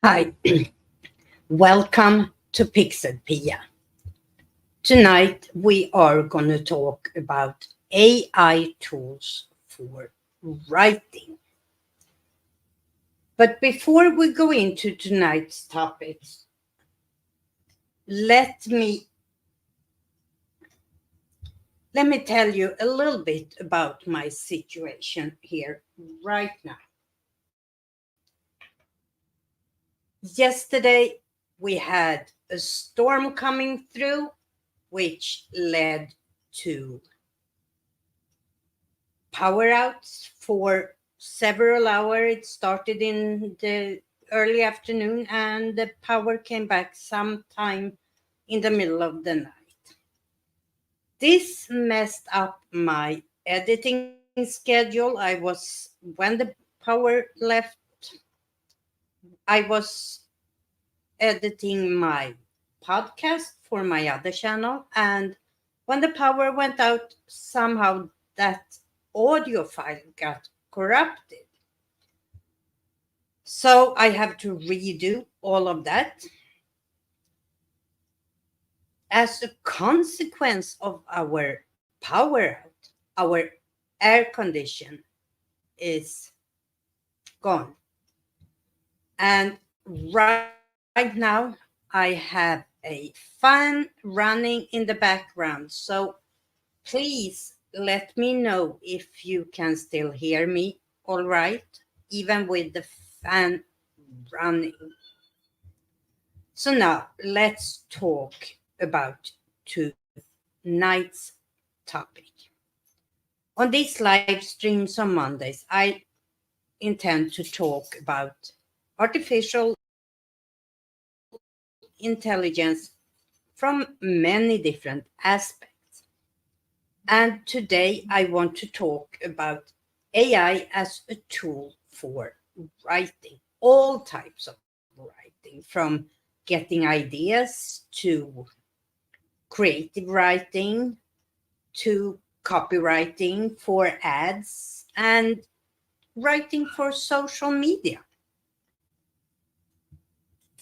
Hi, welcome to Pixelpia. Tonight we are going to talk about AI tools for writing. But before we go into tonight's topics, let me tell you a little bit about my situation here right now. Yesterday we had a storm coming through, which led to power outs for several hours. It started in the early afternoon and the power came back sometime in the middle of the night. This messed up my editing schedule. When the power left, I was editing my podcast for my other channel, and when the power went out, somehow that audio file got corrupted. So I have to redo all of that. As a consequence of our power out, our air condition is gone. And right now, I have a fan running in the background. So please let me know if you can still hear me all right, even with the fan running. So now let's talk about tonight's topic. On these live streams on Mondays, I intend to talk about artificial intelligence from many different aspects. And today I want to talk about AI as a tool for writing, all types of writing, from getting ideas to creative writing to copywriting for ads and writing for social media.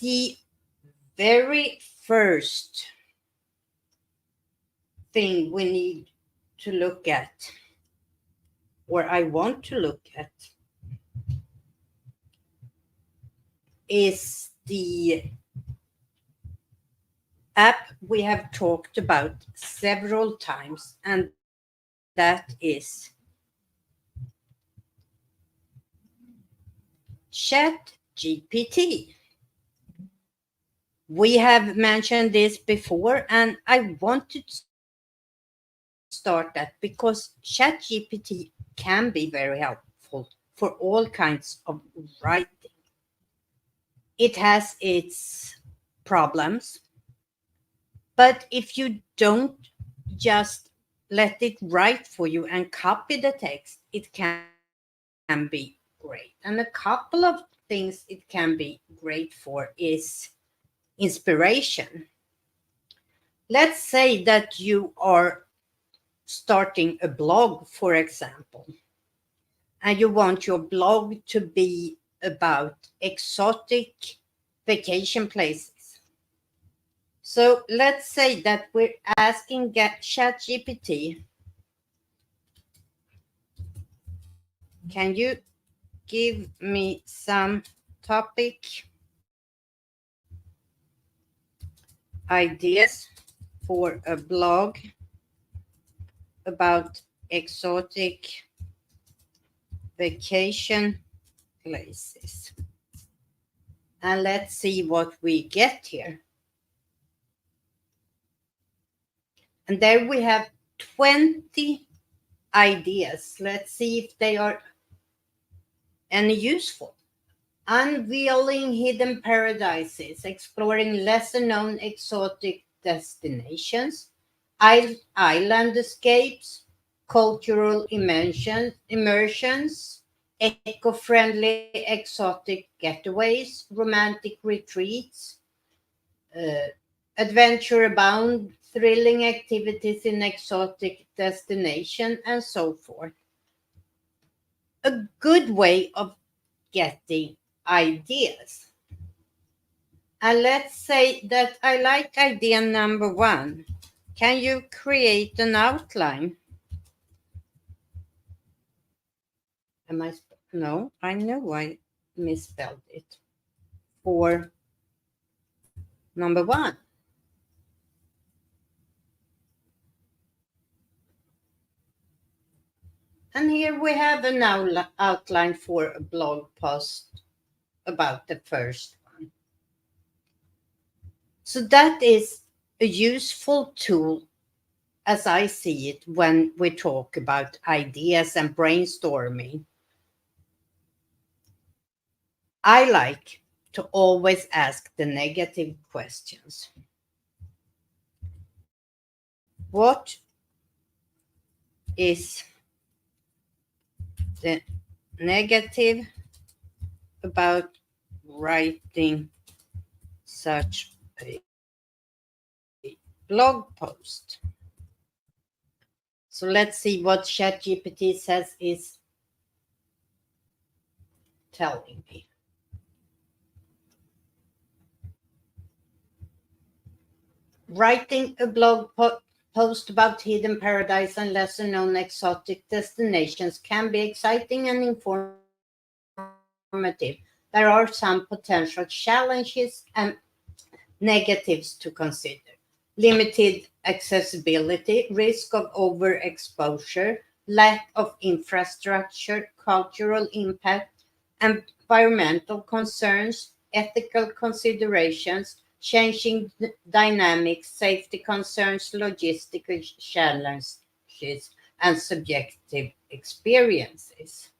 The very first thing we need to look at, or I want to look at, is the app we have talked about several times, and that is ChatGPT. We have mentioned this before, and I wanted to start that because ChatGPT can be very helpful for all kinds of writing. It has its problems, but if you don't just let it write for you and copy the text, it can be great. And a couple of things it can be great for is inspiration. Let's say that you are starting a blog, for example, and you want your blog to be about exotic vacation places. So let's say that we're asking ChatGPT, can you give me some topic ideas for a blog about exotic vacation places? And let's see what we get here. And there we have 20 ideas. Let's see if they are any useful. Unveiling hidden paradises, exploring lesser known exotic destinations, island escapes, cultural immersions, eco-friendly exotic getaways, romantic retreats, adventure abound, thrilling activities in exotic destination, and so forth. A good way of getting ideas. And let's say that I like idea number 1. Can you create an outline? No, I know I misspelled it. For number 1. And here we have an outline for a blog post about the first one. So that is a useful tool as I see it when we talk about ideas and brainstorming. I like to always ask the negative questions. What is the negative about writing such a blog post? So let's see what ChatGPT says is telling me. Writing a blog post about hidden paradise and lesser known exotic destinations can be exciting and informative. There are some potential challenges and negatives to consider. Limited accessibility, risk of overexposure, lack of infrastructure, cultural impact, environmental concerns, ethical considerations, changing dynamics, safety concerns, logistical challenges, and subjective experiences.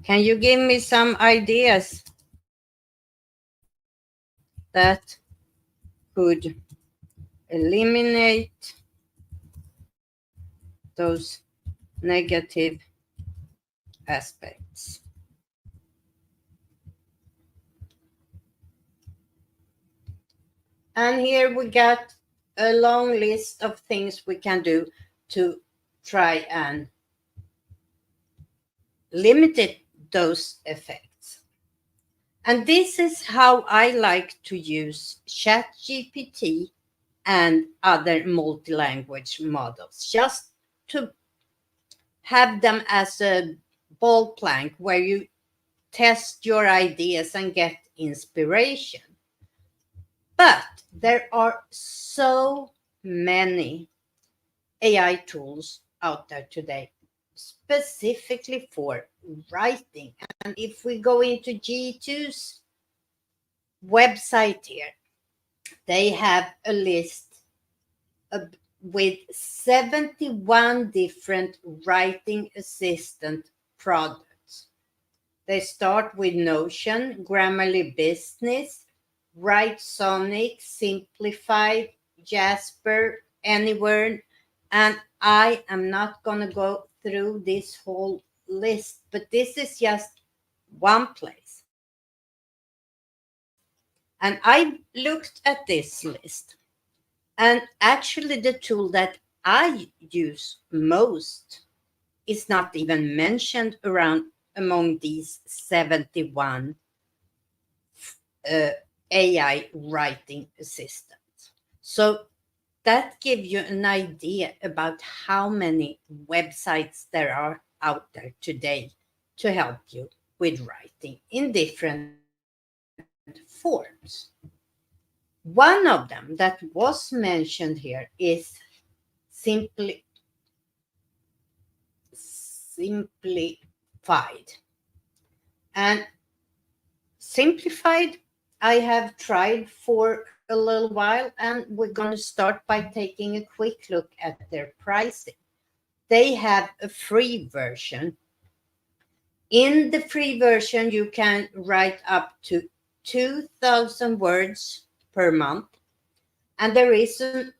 Can you give me some ideas that could eliminate those negative aspects? And here we got a long list of things we can do to try and limit those effects. And this is how I like to use ChatGPT and other multi-language models, just to have them as a ball plank where you test your ideas and get inspiration. But there are so many AI tools out there today, specifically for writing. And if we go into G2's website here, they have a list with 71 different writing assistant products. They start with Notion, Grammarly Business, Writesonic, Simplified, Jasper, Anywhere, and I am not going to go through this whole list, but this is just one place. And I looked at this list, and actually the tool that I use most is not even mentioned around among these 71 AI writing assistants. So that gives you an idea about how many websites there are out there today to help you with writing in different forms. One of them that was mentioned here is Simplified. And Simplified, I have tried for a little while, and we're going to start by taking a quick look at their pricing. They have a free version. In the free version, you can write up to 2,000 words per month, and there is an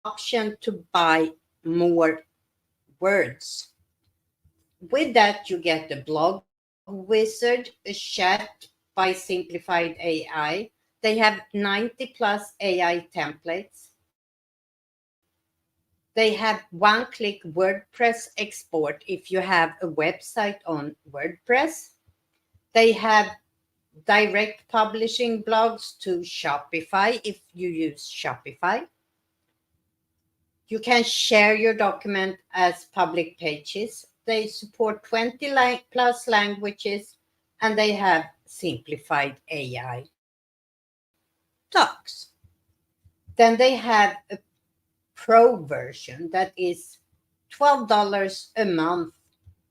option to buy more words. With that, you get a blog wizard, a chat by Simplified AI. They have 90 plus AI templates. They have one-click WordPress export if you have a website on WordPress. They have direct publishing blogs to Shopify if you use Shopify. You can share your document as public pages. They support 20 plus languages, and they have simplified AI docs. Then they have a pro version that is $12 a month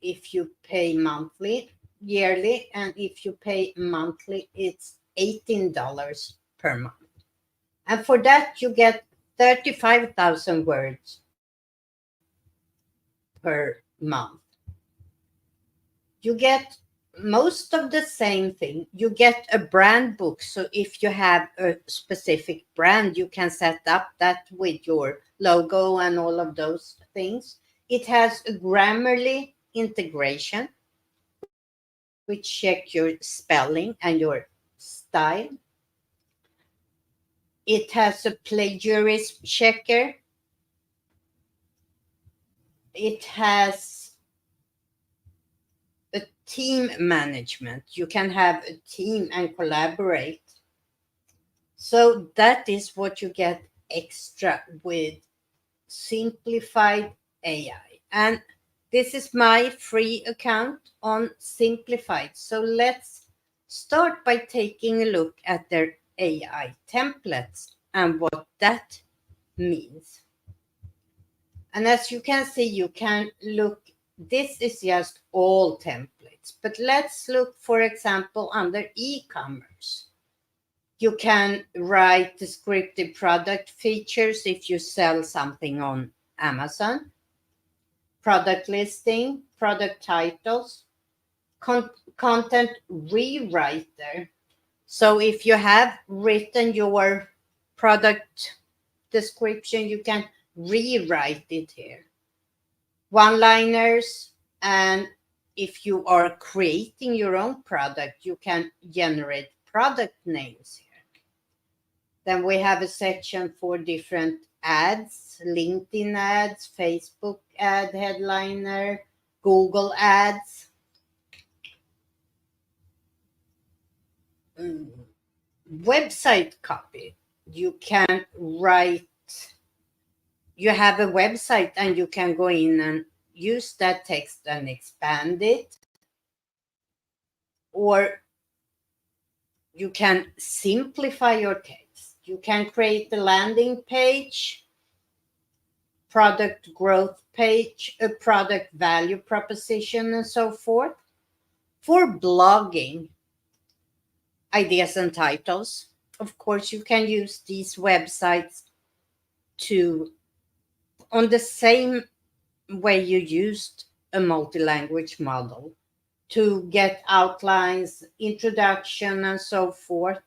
if you pay monthly, yearly, and if you pay monthly, it's $18 per month. And for that, you get 35,000 words per month. You get most of the same thing. You get a brand book. So if you have a specific brand, you can set up that with your logo and all of those things. It has a Grammarly integration, which check your spelling and your style. It has a plagiarism checker. It has a team management. You can have a team and collaborate. So that is what you get extra with simplified AI. And this is my free account on Simplified. So let's start by taking a look at their AI templates and what that means. And as you can see, you can look, this is just all templates, but let's look, for example, under e-commerce. You can write descriptive product features if you sell something on Amazon, product listing, product titles, content rewriter. So if you have written your product description, you can rewrite it here. One-liners, and if you are creating your own product, you can generate product names here. Then we have a section for different ads, LinkedIn ads, Facebook ad headliner, Google ads. Website copy. You can write, you have a website and you can go in and use that text and expand it. Or you can simplify your text. You can create the landing page, product growth page, a product value proposition, and so forth. For blogging, ideas and titles, of course, you can use these websites to, on the same way you used a multi-language model, to get outlines, introduction, and so forth.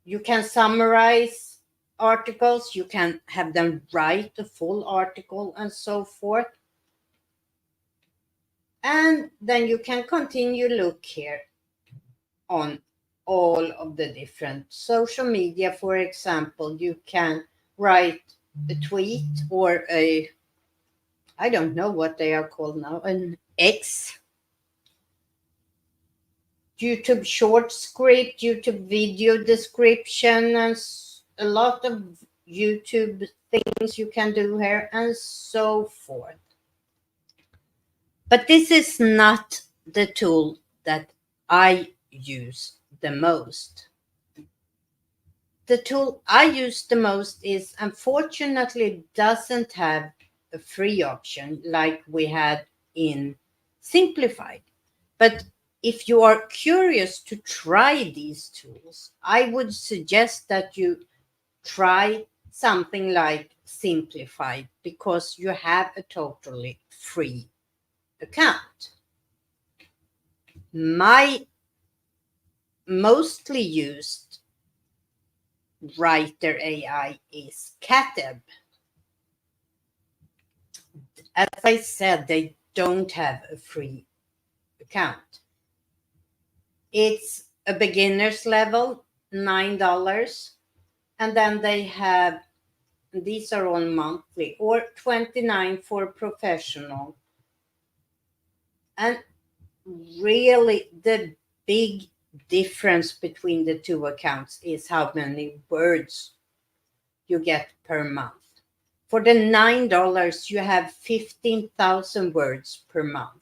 You can summarize articles, you can have them write a full article, and so forth. And then you can continue look here on all of the different social media. For example, you can write a tweet or a, I don't know what they are called now, an X, YouTube short script, YouTube video description, and a lot of YouTube things you can do here, and so forth. But this is not the tool that I use the most. The tool I use the most is, unfortunately, doesn't have a free option like we had in Simplified. But if you are curious to try these tools, I would suggest that you try something like Simplified, because you have a totally free account. My mostly used writer AI is Cateb. As I said, they don't have a free account. It's a beginner's level, $9. And then they have these are all monthly, or $29 for professional. And really, the big difference between the two accounts is how many words you get per month. For the $9, you have 15,000 words per month.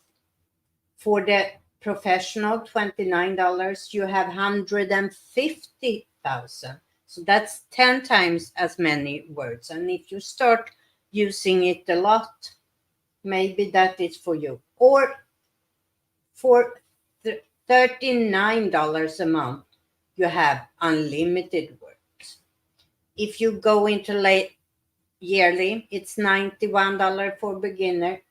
For the professional, $29, you have 150,000. So that's 10 times as many words. And if you start using it a lot, maybe that is for you. Or for $39 a month, you have unlimited words. If you go into yearly, it's $91 for beginner,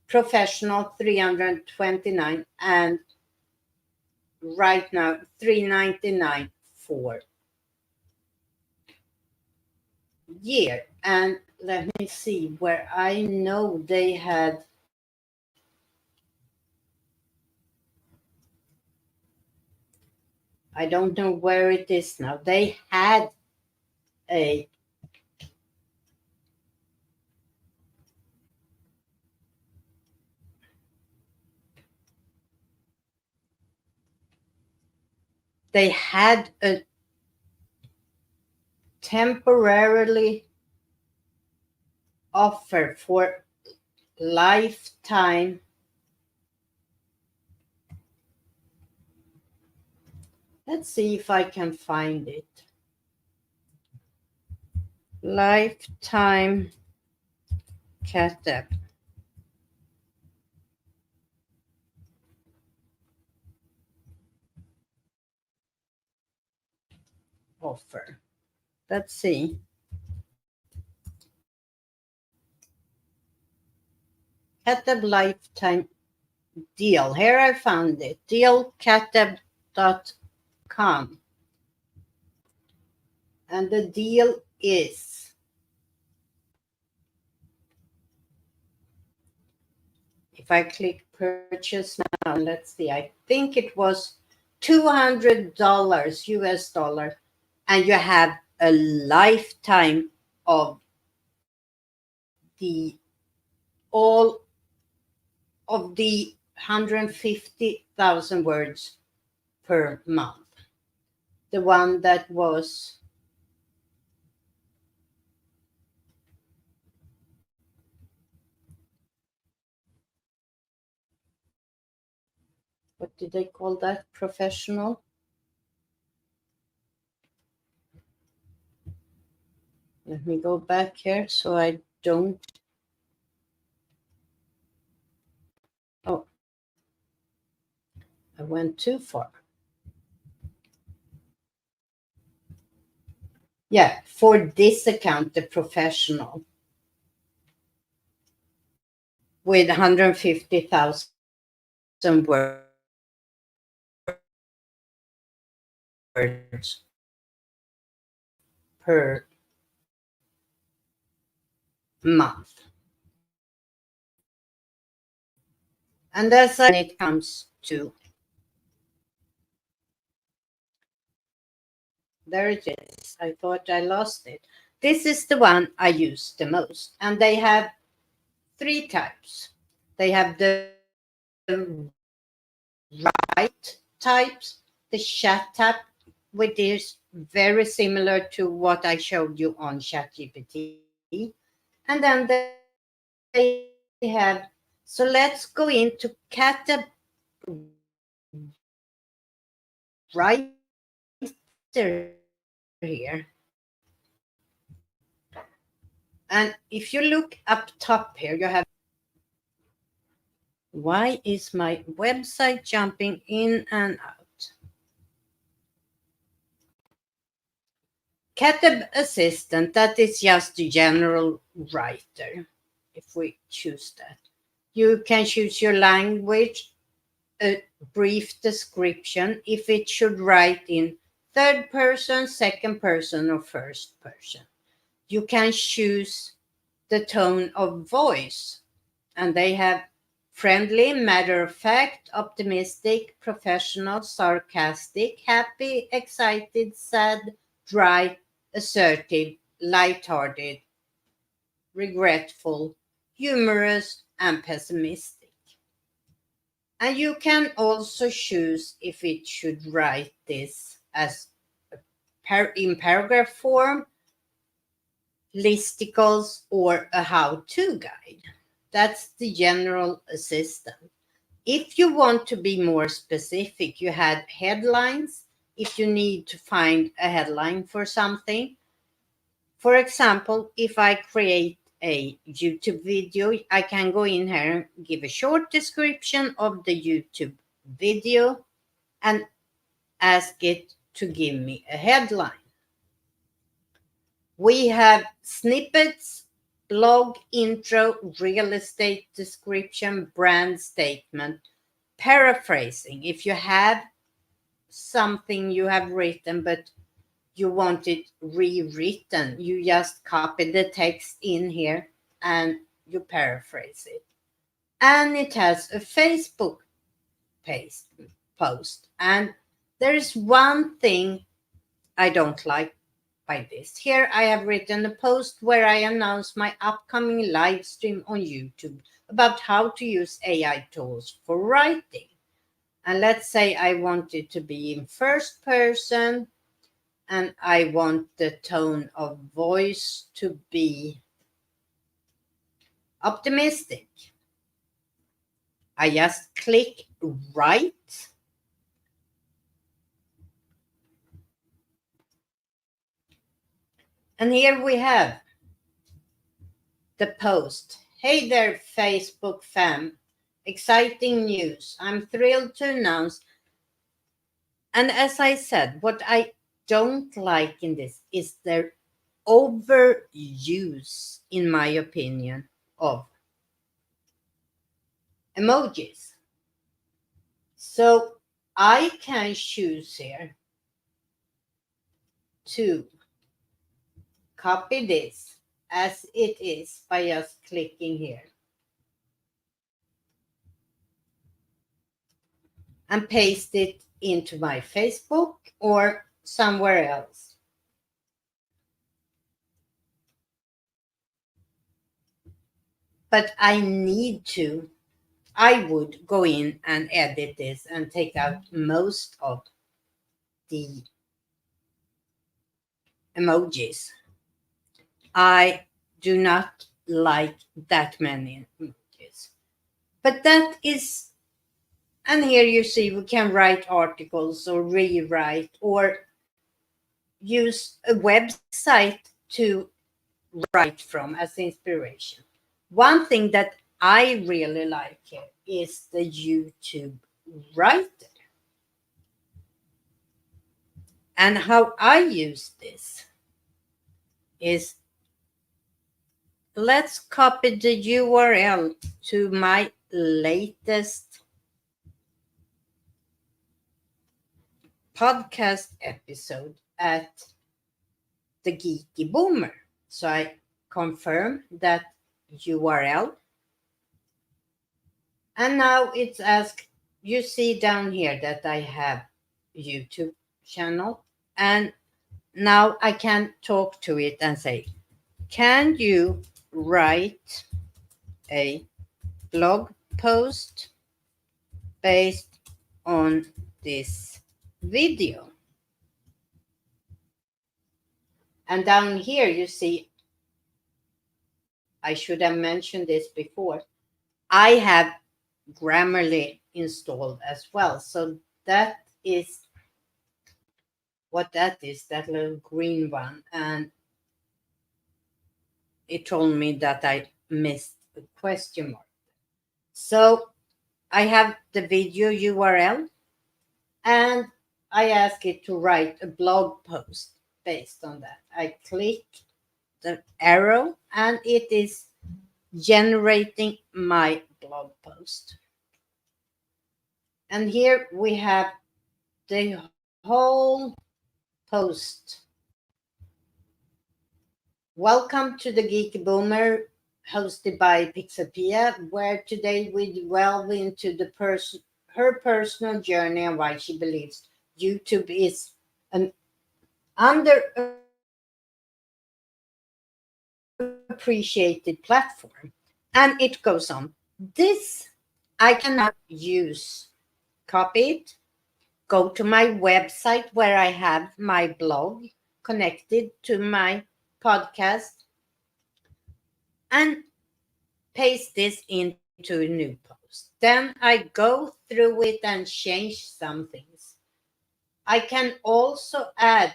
professional $329, and right now $399 for year. And let me see where I know they had. I don't know where it is now. They had a temporarily offer for lifetime. Let's see if I can find it. Lifetime Catap offer. Let's see. Catap lifetime deal. Here I found it. Dealcatab.com. And the deal is if I click purchase now, let's see, I think it was $200 US dollar, and you have a lifetime of all of the 150,000 words per month. The one that was what did they call that? Professional? Let me go back here so I don't. Oh, I went too far. Yeah, for this account, the professional, with 150,000 words per month. And that's when it comes to, there it is. I thought I lost it. This is the one I use the most. And they have 3 types. They have the write types, the chat type, which is very similar to what I showed you on ChatGPT. And then they have, so let's go into writer here. And if you look up top here, you have, why is my website jumping in and out? Katab Assistant, that is just the general writer, if we choose that. You can choose your language, a brief description, if it should write in third person, second person, or first person. You can choose the tone of voice, and they have friendly, matter of fact, optimistic, professional, sarcastic, happy, excited, sad, dry, assertive, lighthearted, regretful, humorous, and pessimistic. And you can also choose if it should write this as in paragraph form, listicles, or a how-to guide. That's the general assistant. If you want to be more specific, you had headlines if you need to find a headline for something. For example, if I create a YouTube video, I can go in here and give a short description of the YouTube video and ask it to give me a headline. We have snippets, blog intro, real estate description, brand statement, paraphrasing. If you have something you have written but you want it rewritten, you just copy the text in here and you paraphrase it. And it has a Facebook post. And there is one thing I don't like by this. Here I have written a post where I announce my upcoming live stream on YouTube about how to use AI tools for writing. And let's say I want it to be in first person and I want the tone of voice to be optimistic. I just click write. And here we have the post. Hey there, Facebook fam. Exciting news. I'm thrilled to announce. And as I said, what I don't like in this is their overuse, in my opinion, of emojis. So I can choose here to copy this as it is by just clicking here and paste it into my Facebook or somewhere else. But I would go in and edit this and take out most of the emojis. I do not like that many emojis. But that is, and here you see we can write articles or rewrite or use a website to write from as inspiration. One thing that I really like here is the YouTube Writer. And how I use this is, let's copy the URL to my latest podcast episode at the Geeky Boomer. So I confirm that URL. And now it's asked, you see down here that I have YouTube channel. And now I can talk to it and say, can you write a blog post based on this video? And down here you see, I should have mentioned this before, I have Grammarly installed as well. So that is what that is, that little green one. And it told me that I missed a question mark. So I have the video URL and I ask it to write a blog post based on that. I click the arrow and it is generating my blog post. And here we have the whole post. Welcome to the Geeky Boomer, hosted by Pixapia, where today we delve into her personal journey and why she believes YouTube is an underappreciated appreciated platform. And it goes on. This I can now use, copy it, go to my website where I have my blog connected to my podcast, and paste this into a new post. Then I go through it and change some things. I can also add,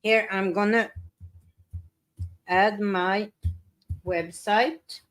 here I'm gonna add my website.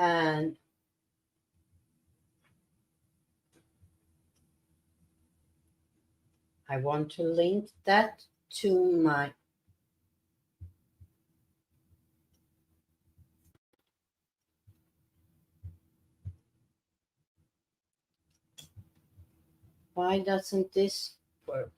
And I want to link that to my, why doesn't this work?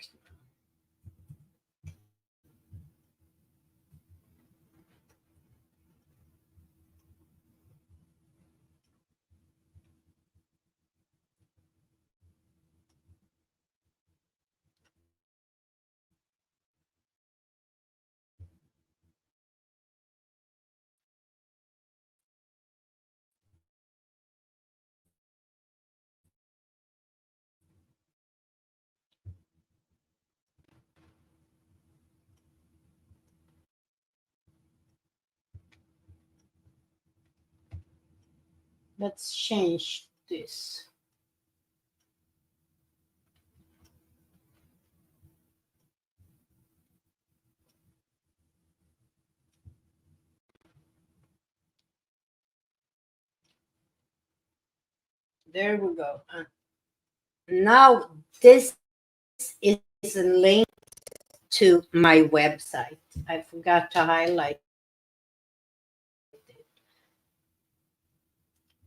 Let's change this. There we go. Now this is a link to my website. I forgot to highlight it.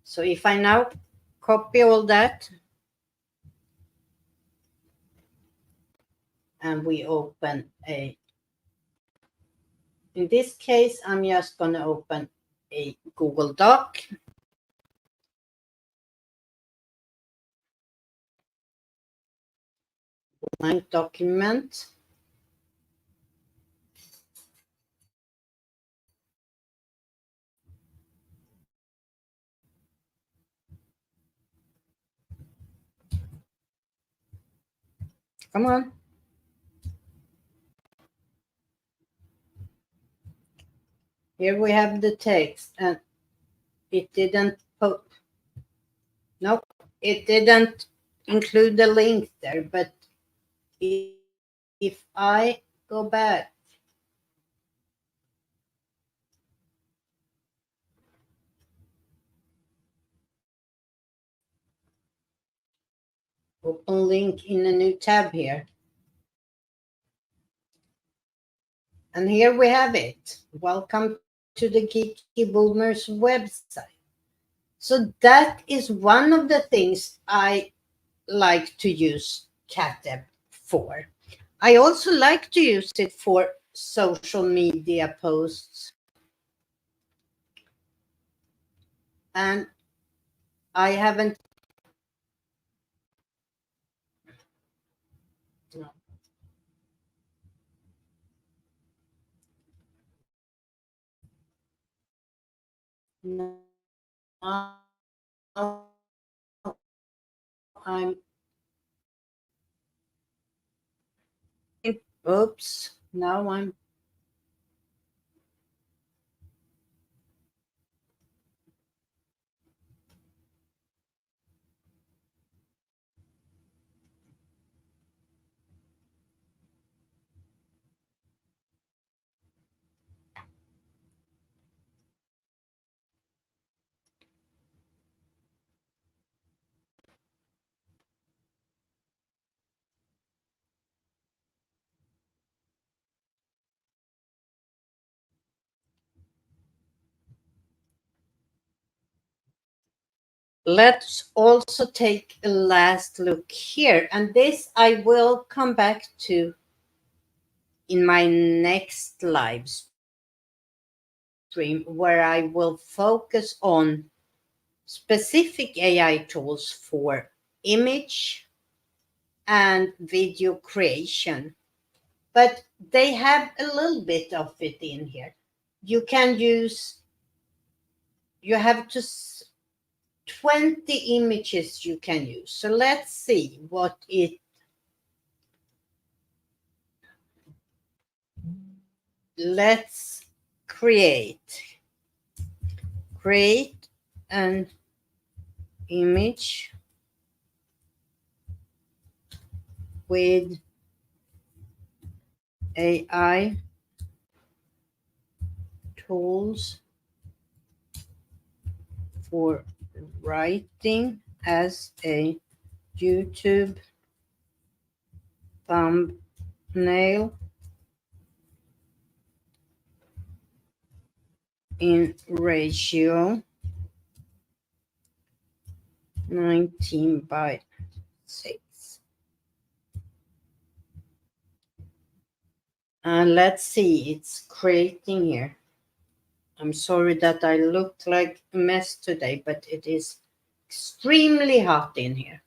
So if I now copy all that and we open a, in this case, I'm just going to open a Google Doc. Blank document. Come on. Here we have the text, and it didn't put, nope, it didn't include the link there. But if I go back, open link in a new tab here. And here we have it. Welcome to the Geeky Boomers website. So that is one of the things I like to use CatDev for. I also like to use it for social media posts. And I haven't. No, I'm. Oops. Now I'm. let's also take a last look here. And this I will come back to in my next live stream, where I will focus on specific AI tools for image and video creation. But they have a little bit of it in here. You can use, you have to 20 images you can use. So let's see what it, let's create an image with AI tools for writing as a YouTube thumbnail in ratio 19:6. And let's see, it's creating here. I'm sorry that I look like a mess today, but it is extremely hot in here.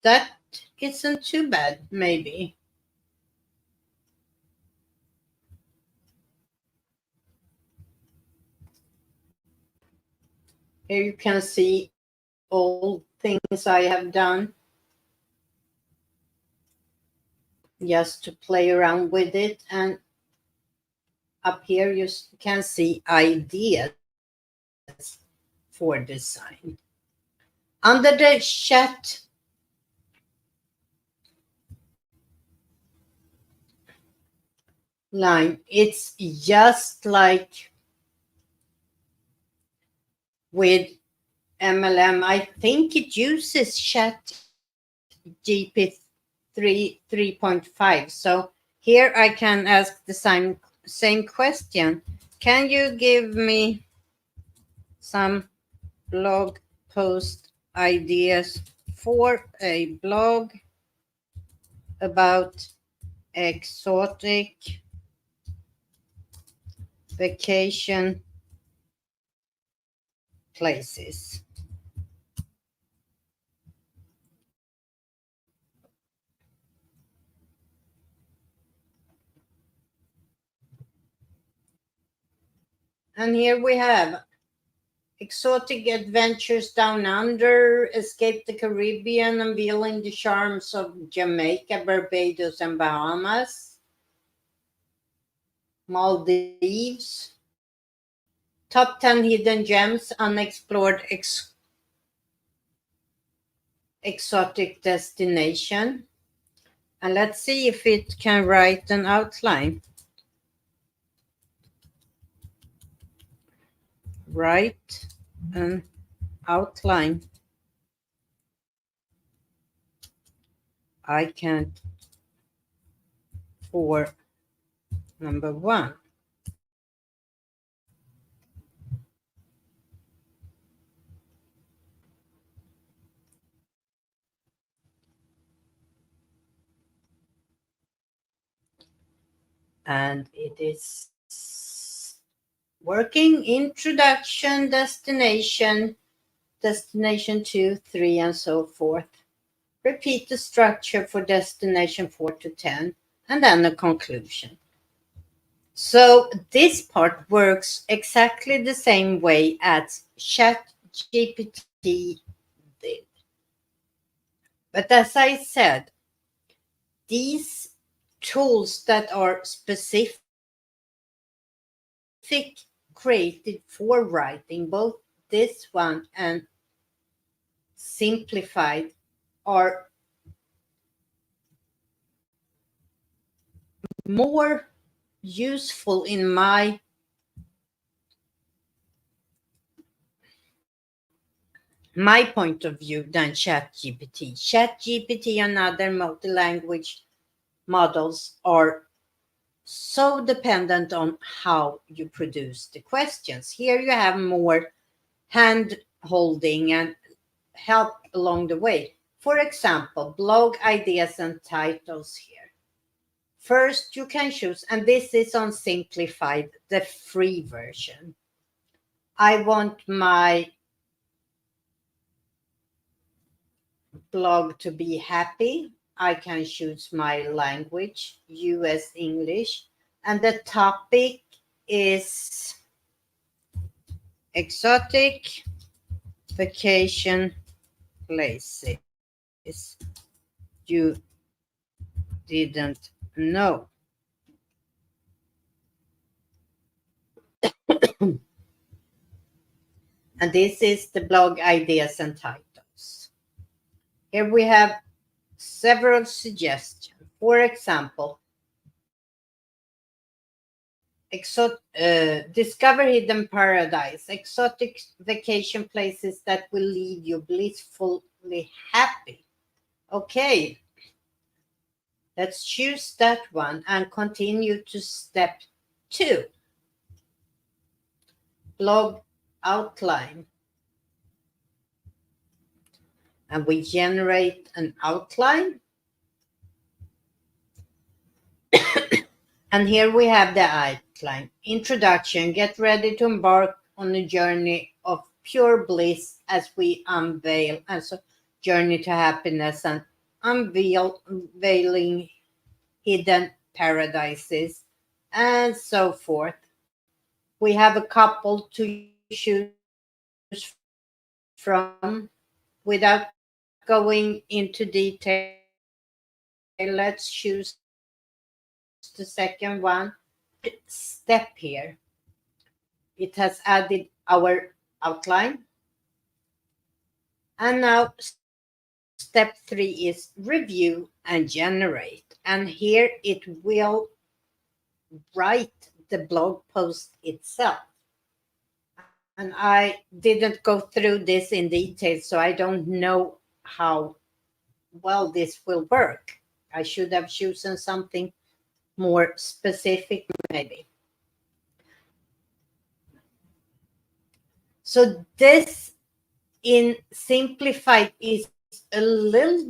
That isn't too bad, maybe. Here you can see all things I have done just to play around with it. And up here you can see ideas for design. Under the chat line, it's just like with MLM. I think it uses Chat GPT 3.5. So here I can ask the same question. Can you give me some blog post ideas for a blog about exotic vacation places? And here we have exotic adventures down under, escape the Caribbean, unveiling the charms of Jamaica, Barbados, and Bahamas, Maldives, top 10 hidden gems, unexplored exotic destination. And let's see if it can write an outline. Write an outline. I can't for number 1. And it is working. Introduction, destination 2, 3, and so forth. Repeat the structure for destination 4 to 10, and then a conclusion. So this part works exactly the same way as ChatGPT did. But as I said, these tools that are specific created for writing, both this one and simplified, are more useful in my point of view than ChatGPT. ChatGPT and other multi-language models are so dependent on how you produce the questions. Here you have more hand holding and help along the way. For example, blog ideas and titles here. First, you can choose, and this is on Simplified, the free version. I want my blog to be happy. I can choose my language, US English, and the topic is exotic vacation places you didn't know. And this is the blog ideas and titles. Here we have several suggestions. For example, discover hidden paradise, exotic vacation places that will leave you blissfully happy. Okay, let's choose that one and continue to step 2. Blog outline. And we generate an outline. And here we have the outline. Introduction. Get ready to embark on a journey of pure bliss as we unveil, and so journey to happiness and unveiling hidden paradises and so forth. We have a couple to choose from. Without going into detail, let's choose the second one. Step here. It has added our outline. And now step 3 is review and generate. And here it will write the blog post itself. And I didn't go through this in detail, so I don't know how well this will work. I should have chosen something more specific, maybe. So this in simplified is a little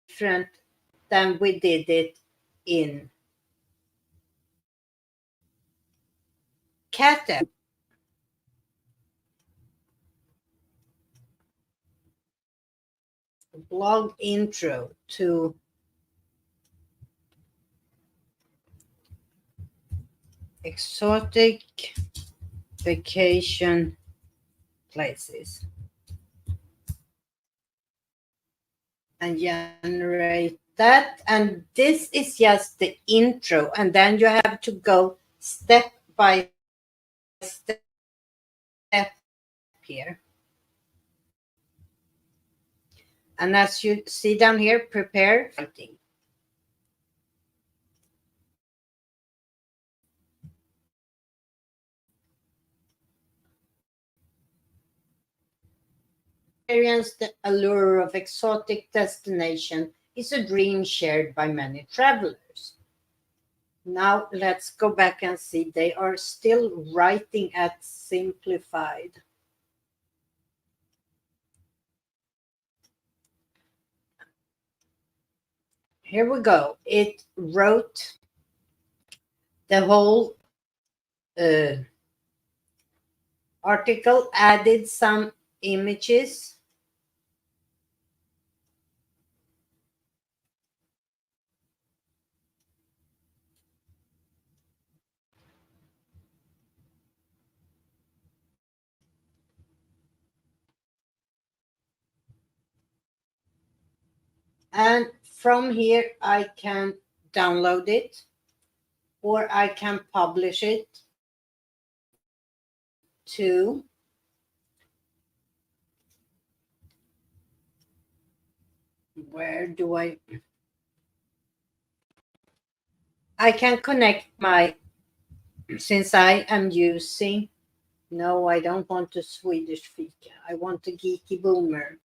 different than we did it in Cat. Blog intro to exotic vacation places and generate that. And this is just the intro, and then you have to go step by step here. And as you see down here, prepare writing. Experience the allure of exotic destination is a dream shared by many travelers. Now let's go back and see they are still writing at simplified. Here we go. It wrote the whole article, added some images. And from here, I can download it or I can publish it to where do I can connect my, since I am using No, I don't want a Swedish fika. I want a geeky boomer.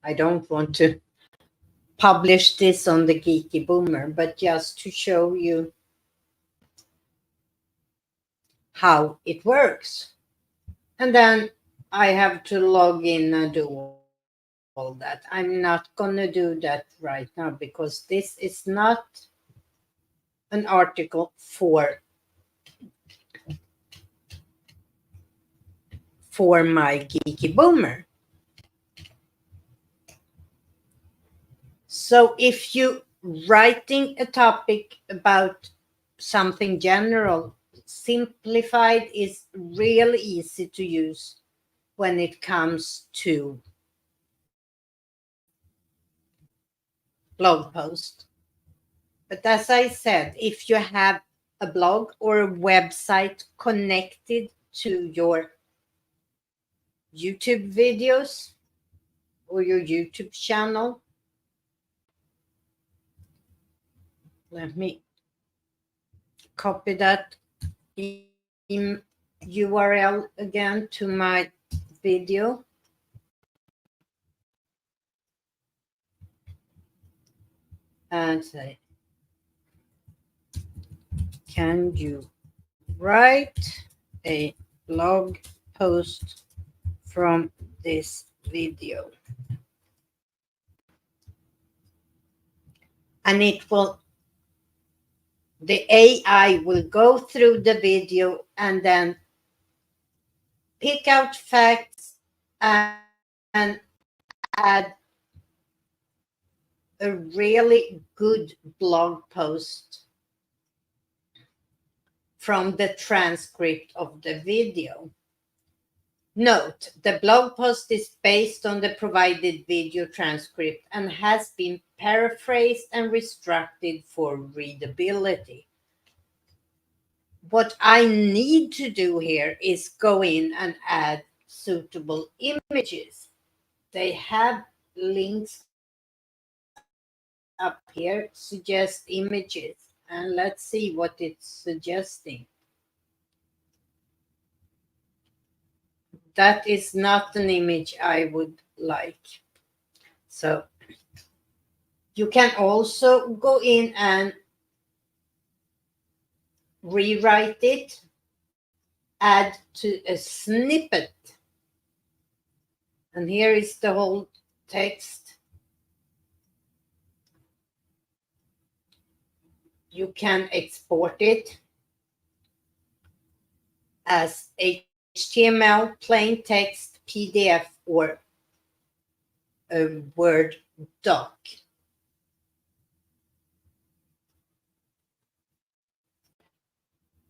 I don't want to publish this on the geeky boomer, but just to show you how it works. And then I have to log in and do all that. I'm not going to do that right now because this is not an article for my geeky boomer. So if you writing a topic about something general, simplified is real easy to use when it comes to blog post. But as I said, if you have a blog or a website connected to your YouTube videos or your YouTube channel, let me copy that URL again to my video. And say, can you write a blog post from this video? And the AI will go through the video and then pick out facts and add a really good blog post from the transcript of the video. Note, the blog post is based on the provided video transcript and has been paraphrased and restructured for readability. What I need to do here is go in and add suitable images. They have links up here, suggest images, and let's see what it's suggesting. That is not an image I would like. So you can also go in and rewrite it, add to a snippet. And here is the whole text. You can export it as HTML, plain text, PDF, or a Word doc.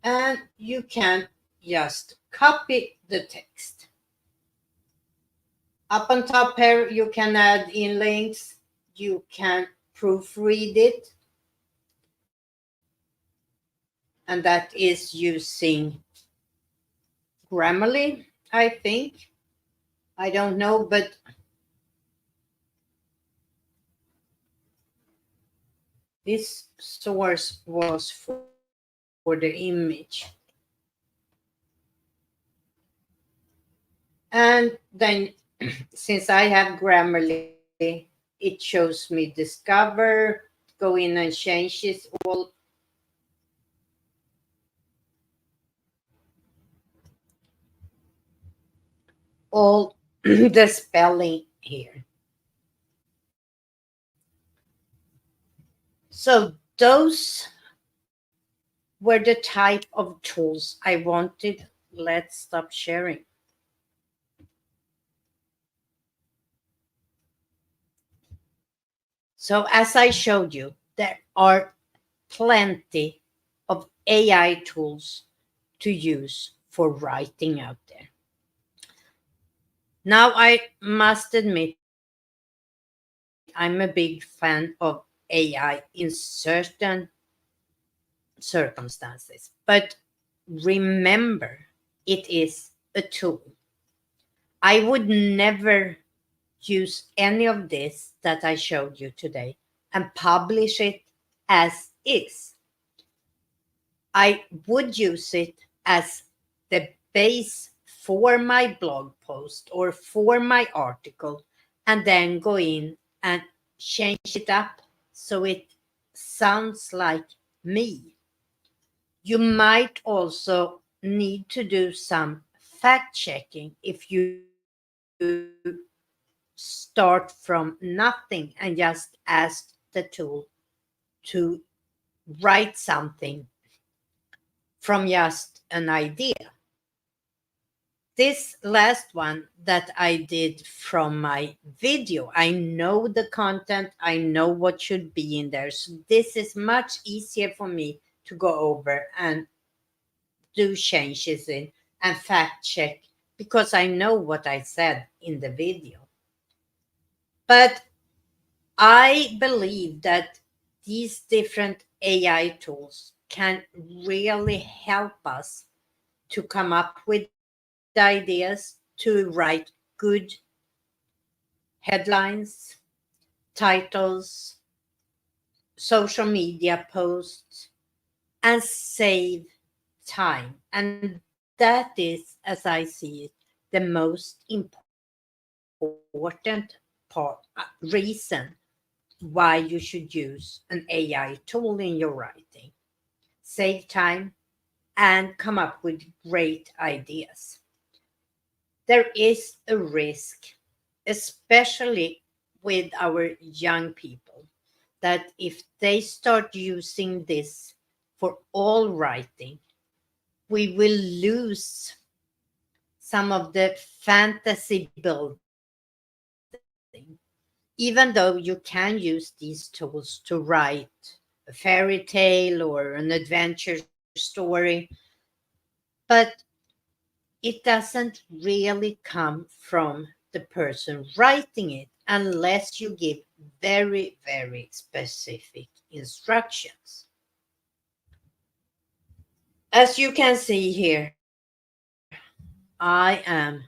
And you can just copy the text. Up on top here, you can add in links. You can proofread it. And that is using Grammarly, I think. I don't know, but this source was for the image. And then since I have Grammarly, it shows me discover, go in and change this all the spelling here. So those were the type of tools I wanted. Let's stop sharing. So as I showed you, there are plenty of AI tools to use for writing out there. Now, I must admit, I'm a big fan of AI in certain circumstances, but remember, it is a tool. I would never use any of this that I showed you today and publish it as is I would use it as the base for my blog post or for my article, and then go in and change it up so it sounds like me. You might also need to do some fact checking if you start from nothing and just ask the tool to write something from just an idea. This last one that I did from my video, I know the content, I know what should be in there. So this is much easier for me to go over and do changes in and fact check because I know what I said in the video. But I believe that these different AI tools can really help us to come up with ideas, to write good headlines, titles, social media posts, and save time. And that is, as I see it, the most important reason why you should use an AI tool in your writing. Save time and come up with great ideas. There is a risk, especially with our young people, that if they start using this for all writing, we will lose some of the fantasy building. Even though you can use these tools to write a fairy tale or an adventure story, but it doesn't really come from the person writing it unless you give very, very specific instructions. As you can see here, I am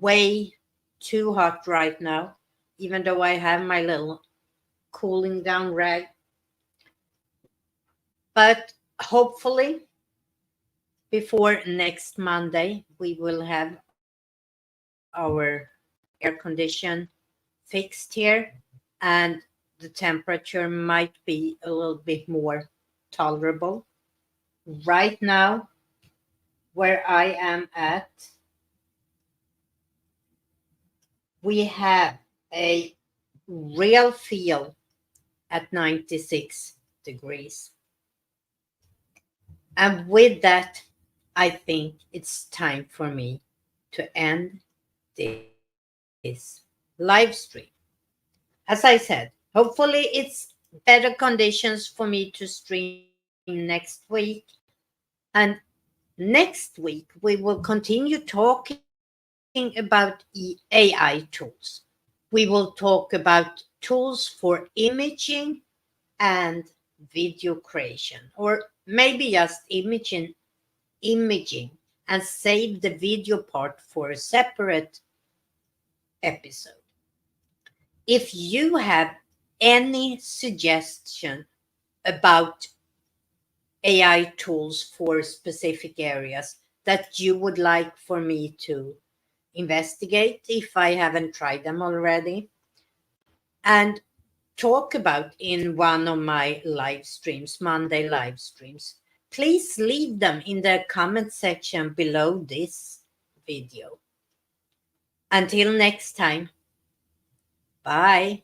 way too hot right now, even though I have my little cooling down rag. But hopefully, before next Monday, we will have our air condition fixed here, and the temperature might be a little bit more tolerable. Right now, where I am at, we have a real feel at 96 degrees. And with that, I think it's time for me to end this live stream. As I said, hopefully it's better conditions for me to stream next week. And next week, we will continue talking about AI tools. We will talk about tools for imaging and video creation, or maybe just imaging and save the video part for a separate episode. If you have any suggestion about AI tools for specific areas that you would like for me to investigate if I haven't tried them already, and talk about in one of my live streams, Monday live streams, please leave them in the comment section below this video. Until next time, bye.